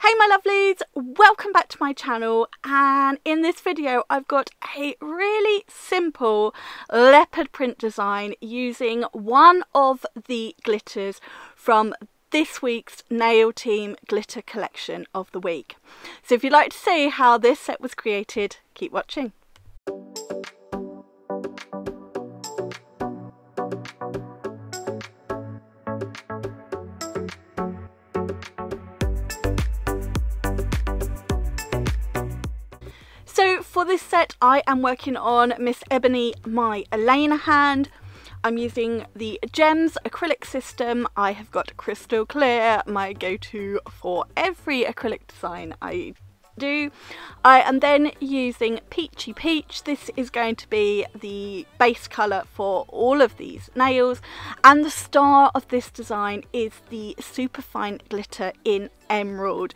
Hey my lovelies, welcome back to my channel, and in this video I've got a really simple leopard print design using one of the glitters from this week's Nail Team glitter collection of the week. So if you'd like to see how this set was created, keep watching. So for this set I am working on Miss Ebony My Elena hand. I'm using the Gems acrylic system. I have got Crystal Clear, my go-to for every acrylic design I do. I am then using Peachy Peach. This is going to be the base colour for all of these nails, and the star of this design is the superfine glitter in Emerald.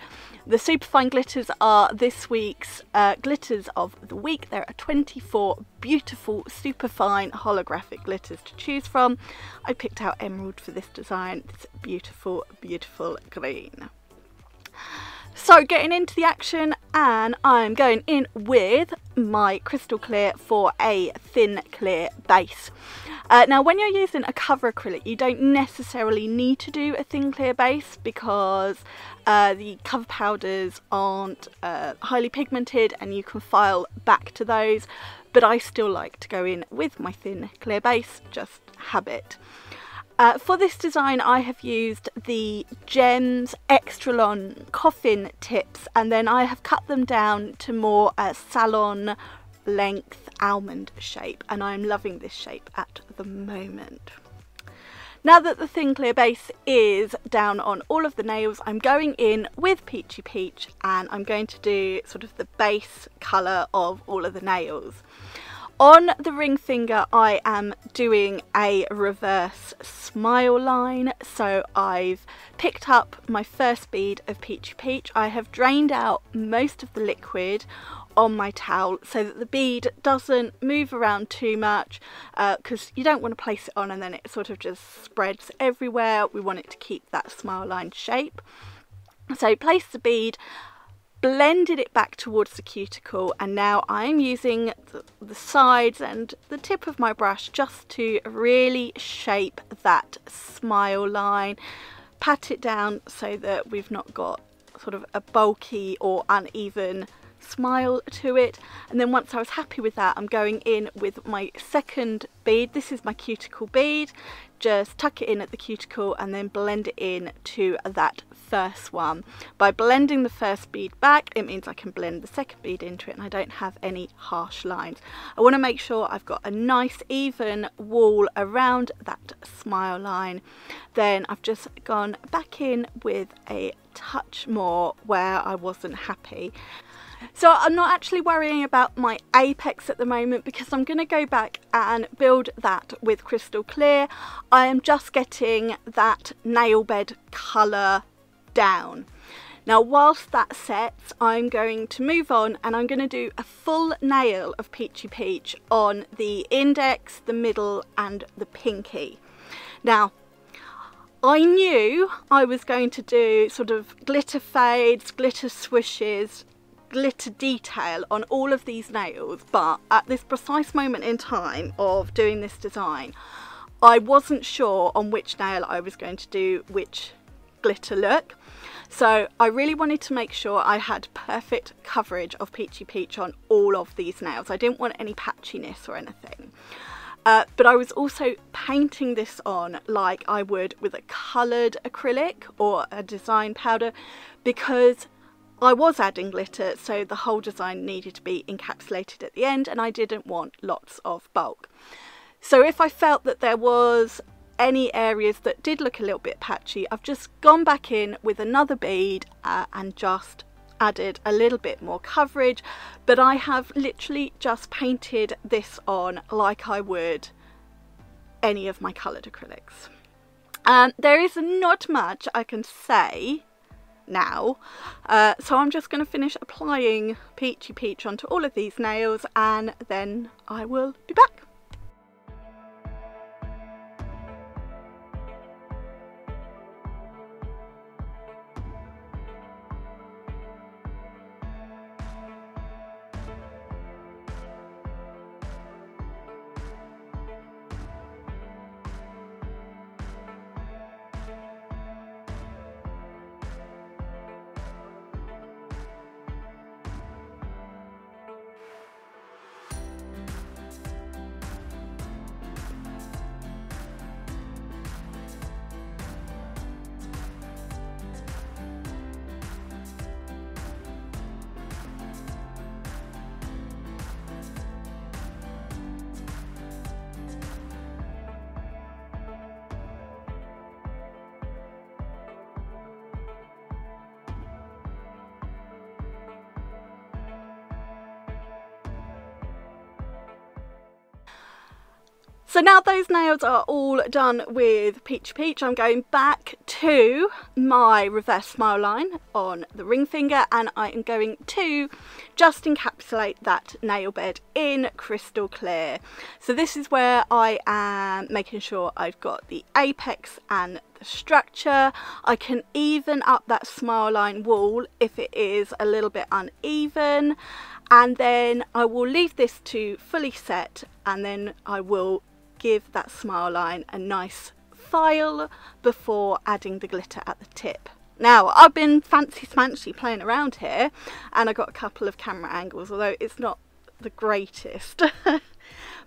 The superfine glitters are this week's glitters of the week. There are 24 beautiful superfine holographic glitters to choose from. I picked out Emerald for this design. It's beautiful, beautiful green. So getting into the action, and I'm going in with my Crystal Clear for a thin clear base. Now when you're using a cover acrylic you don't necessarily need to do a thin clear base because the cover powders aren't highly pigmented and you can file back to those, but I still like to go in with my thin clear base, just habit. For this design I have used the Gems Extra Long coffin tips, and then I have cut them down to more salon length almond shape, and I'm loving this shape at the moment. Now that the thin clear base is down on all of the nails, I'm going in with Peachy Peach and I'm going to do sort of the base colour of all of the nails. On the ring finger I am doing a reverse smile line, so I've picked up my first bead of Peachy Peach. I have drained out most of the liquid on my towel so that the bead doesn't move around too much, because you don't want to place it on and then it sort of just spreads everywhere. We want it to keep that smile line shape. So place the bead, blended it back towards the cuticle, and now I'm using the sides and the tip of my brush just to really shape that smile line, pat it down so that we've not got sort of a bulky or uneven smile to it. And then once I was happy with that, I'm going in with my second bead. This is my cuticle bead. Just tuck it in at the cuticle and then blend it in to that first one. By blending the first bead back, it means I can blend the second bead into it and I don't have any harsh lines. I want to make sure I've got a nice even wall around that smile line. Then I've just gone back in with a touch more where I wasn't happy. So I'm not actually worrying about my apex at the moment because I'm going to go back and build that with Crystal Clear. I am just getting that nail bed colour down. Now whilst that sets, I'm going to move on and I'm going to do a full nail of Peachy Peach on the index, the middle and the pinky. Now I knew I was going to do sort of glitter fades, glitter swishes, glitter detail on all of these nails, but at this precise moment in time of doing this design I wasn't sure on which nail I was going to do which glitter look, so I really wanted to make sure I had perfect coverage of Peachy Peach on all of these nails. I didn't want any patchiness or anything, but I was also painting this on like I would with a coloured acrylic or a design powder, because I was adding glitter, so the whole design needed to be encapsulated at the end and I didn't want lots of bulk. So if I felt that there was any areas that did look a little bit patchy, I've just gone back in with another bead and just added a little bit more coverage, but I have literally just painted this on like I would any of my coloured acrylics. There is not much I can say now, so I'm just going to finish applying Peachy Peach onto all of these nails and then I will be back. So now those nails are all done with Peachy Peach, I'm going back to my reverse smile line on the ring finger, and I am going to just encapsulate that nail bed in crystal clear. So this is where I am making sure I've got the apex and the structure. I can even up that smile line wall if it is a little bit uneven, and then I will leave this to fully set, and then I will give that smile line a nice file before adding the glitter at the tip. Now, I've been fancy smancy playing around here, and I got a couple of camera angles, although it's not the greatest.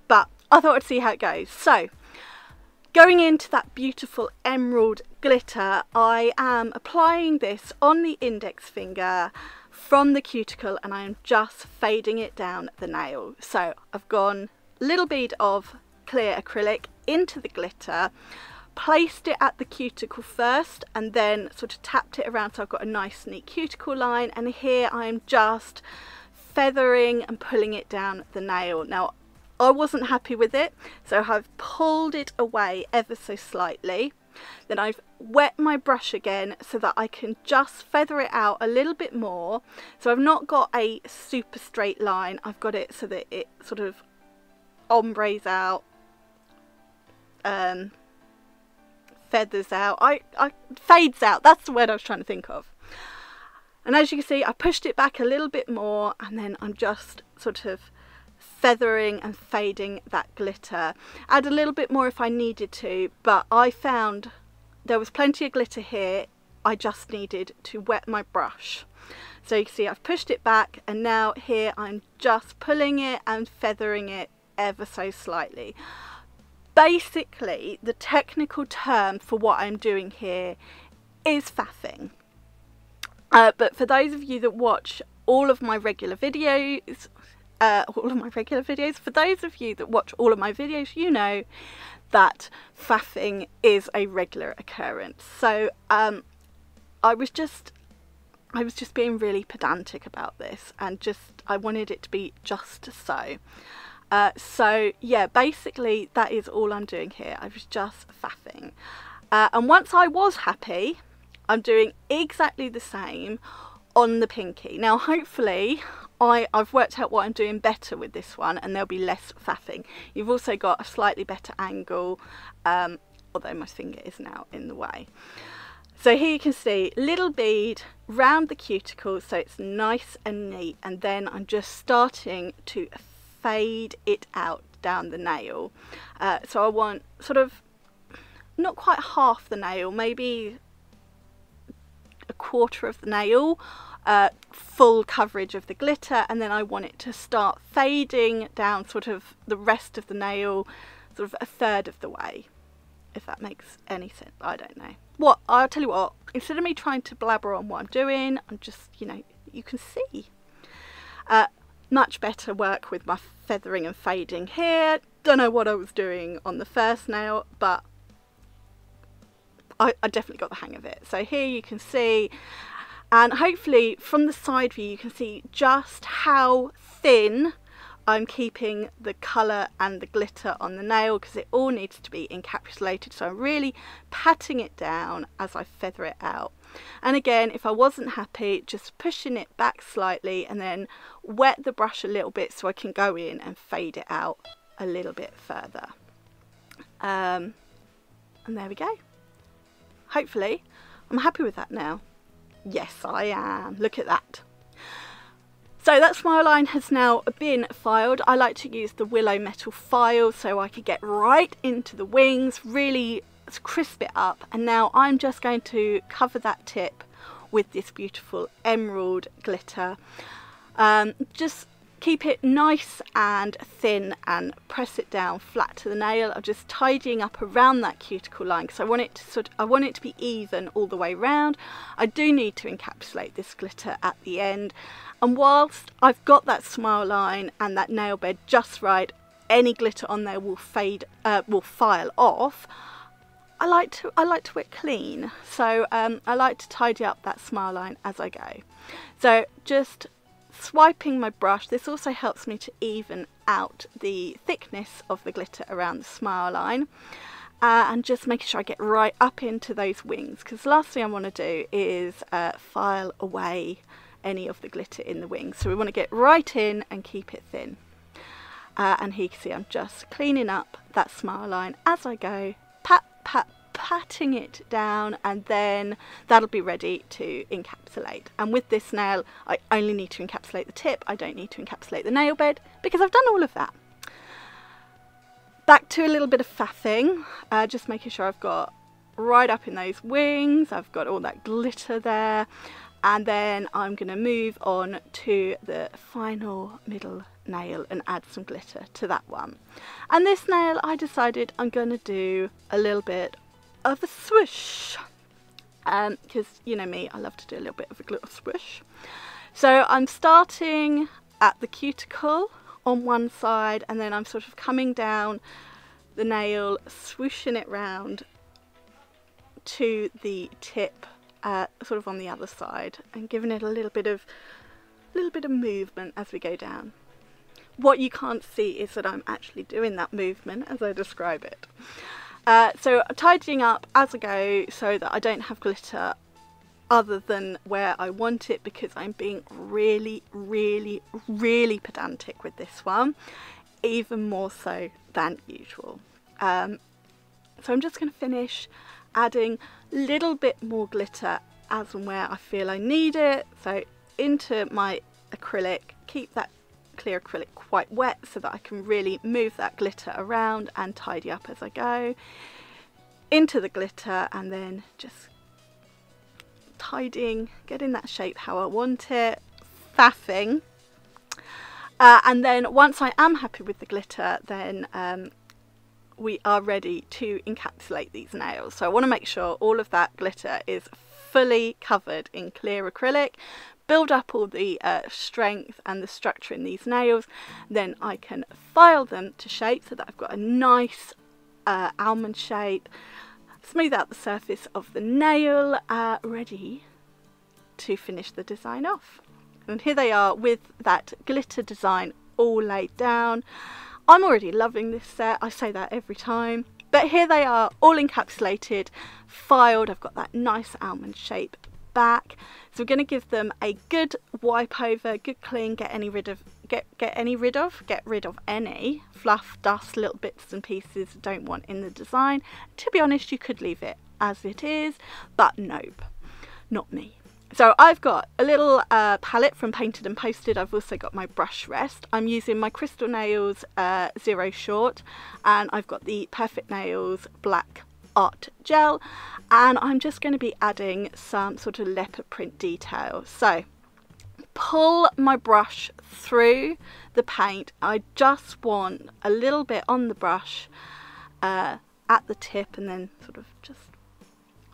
But I thought I'd see how it goes. So, going into that beautiful emerald glitter, I am applying this on the index finger from the cuticle, and I am just fading it down the nail. So I've gone a little bead of clear acrylic into the glitter, placed it at the cuticle first, and then sort of tapped it around so I've got a nice neat cuticle line, and here I am just feathering and pulling it down the nail. Now, I wasn't happy with it, so I've pulled it away ever so slightly. Then I've wet my brush again so that I can just feather it out a little bit more. So I've not got a super straight line, I've got it so that it sort of ombres out, feathers out, fades out, that's the word I was trying to think of. And as you can see, I pushed it back a little bit more, and then I'm just sort of feathering and fading that glitter. Add a little bit more if I needed to, but I found there was plenty of glitter here. I just needed to wet my brush. So you can see I've pushed it back, and now here I'm just pulling it and feathering it ever so slightly. Basically, the technical term for what I'm doing here is faffing. But for those of you that watch all of my regular videos, for those of you that watch all of my videos, you know that faffing is a regular occurrence. So I was just being really pedantic about this, and I wanted it to be just so. So yeah, basically that is all I'm doing here. I was just faffing. And once I was happy, I'm doing exactly the same on the pinky. Now hopefully I've worked out what I'm doing better with this one, and there'll be less faffing. You've also got a slightly better angle, although my finger is now in the way. So here you can see little bead round the cuticle so it's nice and neat, and then I'm just starting to fade it out down the nail. So I want sort of not quite half the nail, maybe a quarter of the nail, full coverage of the glitter, and then I want it to start fading down sort of the rest of the nail, sort of a third of the way, if that makes any sense. I don't know. What, I'll tell you what, instead of me trying to blabber on what I'm doing, I'm just, you know, you can see. Much better work with my feathering and fading here. Don't know what I was doing on the first nail, but I definitely got the hang of it. So here you can see, and hopefully from the side view you can see just how thin I'm keeping the colour and the glitter on the nail, because it all needs to be encapsulated. So I'm really patting it down as I feather it out. And again, if I wasn't happy, just pushing it back slightly and then wet the brush a little bit so I can go in and fade it out a little bit further. And there we go. Hopefully I'm happy with that now. Yes, I am. Look at that. So that smile line has now been filed. I like to use the willow metal file so I can get right into the wings, really crisp it up, and now I'm just going to cover that tip with this beautiful emerald glitter. Just keep it nice and thin and press it down flat to the nail. I'm just tidying up around that cuticle line because I want it to be even all the way round. I do need to encapsulate this glitter at the end, and whilst I've got that smile line and that nail bed just right, any glitter on there will file off. I like to work clean, so I like to tidy up that smile line as I go. So just swiping my brush. This also helps me to even out the thickness of the glitter around the smile line, and just making sure I get right up into those wings, because the last thing I want to do is file away any of the glitter in the wings. So we want to get right in and keep it thin. And here you can see I'm just cleaning up that smile line as I go, patting it down, and then that'll be ready to encapsulate. And with this nail I only need to encapsulate the tip, I don't need to encapsulate the nail bed because I've done all of that. Back to a little bit of faffing, just making sure I've got right up in those wings, I've got all that glitter there, and then I'm going to move on to the final middle nail and add some glitter to that one. And this nail I decided I'm going to do a little bit of a swoosh, because you know me, I love to do a little bit of a glitter swoosh. So I'm starting at the cuticle on one side, and then I'm sort of coming down the nail, swooshing it round to the tip, sort of on the other side, and giving it a little bit of movement as we go down. What you can't see is that I'm actually doing that movement as I describe it. So tidying up as I go so that I don't have glitter other than where I want it, because I'm being really pedantic with this one, even more so than usual. So I'm just going to finish adding a little bit more glitter as and where I feel I need it. So into my acrylic, keep that clear acrylic quite wet so that I can really move that glitter around and tidy up as I go. Into the glitter, and then just tidying, getting that shape how I want it, faffing. And then once I am happy with the glitter, then we are ready to encapsulate these nails. So I want to make sure all of that glitter is fully covered in clear acrylic, build up all the strength and the structure in these nails. Then I can file them to shape so that I've got a nice almond shape, smooth out the surface of the nail, ready to finish the design off. And here they are with that glitter design all laid down. I'm already loving this set, I say that every time, but here they are all encapsulated, filed. I've got that nice almond shape back, so we're going to give them a good wipe over, good clean, get rid of any fluff, dust, little bits and pieces don't want in the design. To be honest, you could leave it as it is, but nope, not me. So I've got a little palette from Painted and Posted. I've also got my brush rest. I'm using my Crystal Nails Zero Short, and I've got the Perfect Nails Black Art Gel, and I'm just going to be adding some sort of leopard print detail. So pull my brush through the paint. I just want a little bit on the brush at the tip, and then sort of just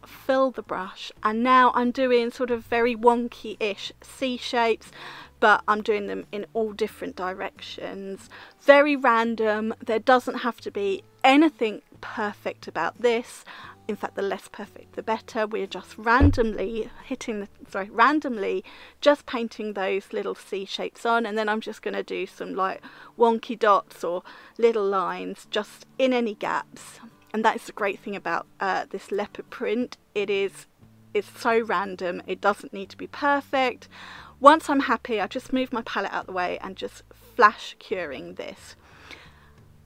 fill the brush. And now I'm doing sort of very wonky-ish C shapes, but I'm doing them in all different directions. Very random. There doesn't have to be anything perfect about this. In fact, the less perfect the better. We're just randomly just painting those little C shapes on, and then I'm just going to do some like wonky dots or little lines just in any gaps. And that is the great thing about this leopard print. It's so random, it doesn't need to be perfect. Once I'm happy, I just move my palette out the way and just flash curing this.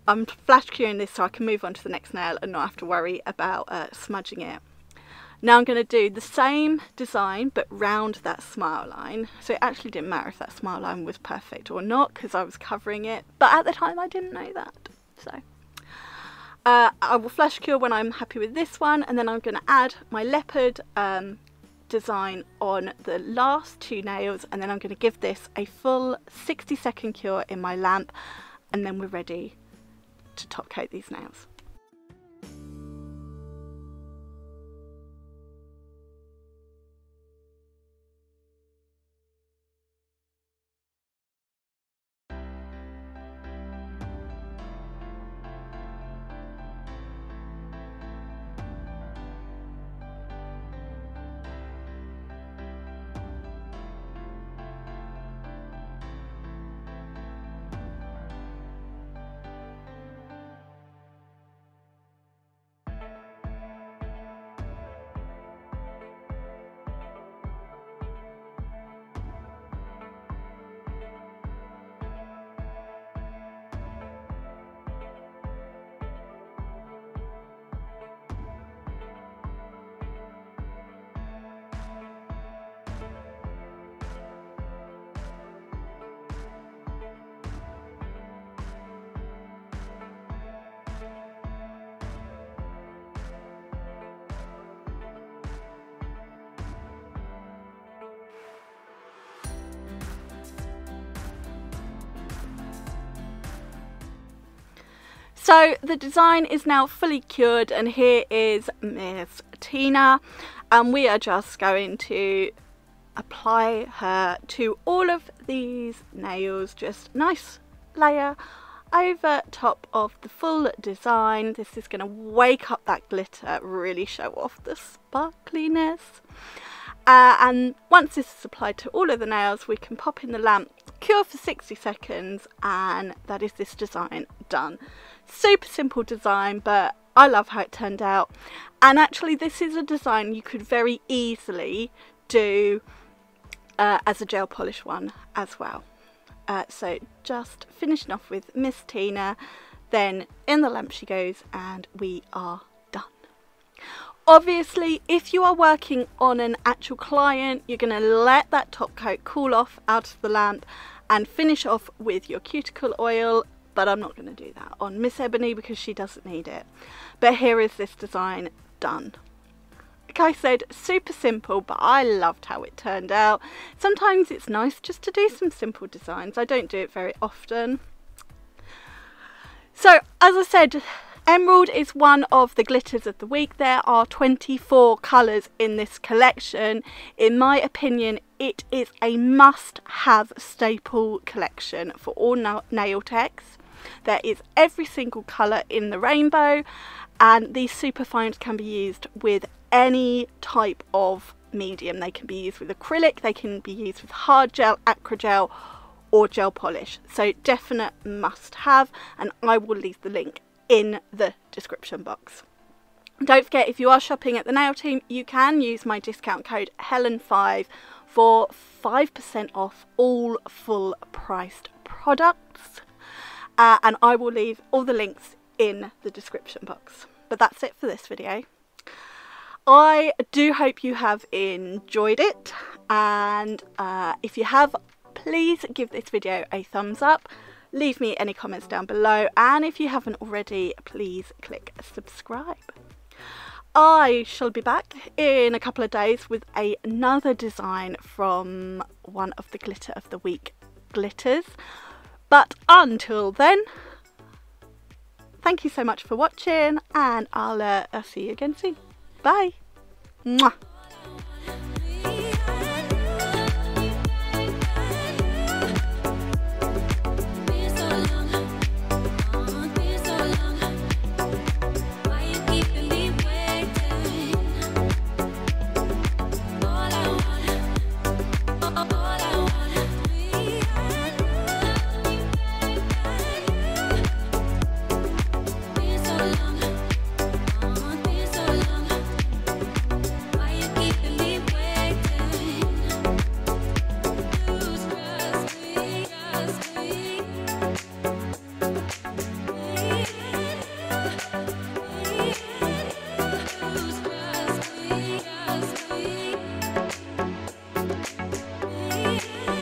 I'm flash curing this so I can move on to the next nail and not have to worry about smudging it. Now I'm going to do the same design but round that smile line. So it actually didn't matter if that smile line was perfect or not because I was covering it, but at the time I didn't know that. So I will flash cure when I'm happy with this one, and then I'm going to add my leopard design on the last two nails, and then I'm going to give this a full 60-second cure in my lamp, and then we're ready to top coat these nails. So the design is now fully cured, and here is Miss Tina, and we are just going to apply her to all of these nails, just nice layer over top of the full design. This is going to wake up that glitter, really show off the sparkliness. And once this is applied to all of the nails, we can pop in the lamp, cure for 60 seconds, and that is this design done. Super simple design, but I love how it turned out. And actually this is a design you could very easily do as a gel polish one as well. So just finishing off with Miss Tina, then in the lamp she goes, and we are done. Obviously, if you are working on an actual client, you're going to let that top coat cool off out of the lamp and finish off with your cuticle oil, but I'm not going to do that on Miss Ebony because she doesn't need it. But here is this design done. Like I said, super simple, but I loved how it turned out. Sometimes it's nice just to do some simple designs. I don't do it very often. So, as I said, Emerald is one of the glitters of the week. There are 24 colours in this collection. In my opinion, it is a must-have staple collection for all nail techs. There is every single colour in the rainbow, and these superfines can be used with any type of medium. They can be used with acrylic, they can be used with hard gel, acrogel, or gel polish. So definite must have, and I will leave the link in the description box. Don't forget, if you are shopping at the Nail Team, you can use my discount code Helen5 for 5% off all full priced products, and I will leave all the links in the description box. But that's it for this video. I do hope you have enjoyed it, and if you have, please give this video a thumbs up, leave me any comments down below, and if you haven't already, please click subscribe. I shall be back in a couple of days with another design from one of the Glitter of the Week glitters, but until then, thank you so much for watching, and I'll see you again soon. Bye. Mwah.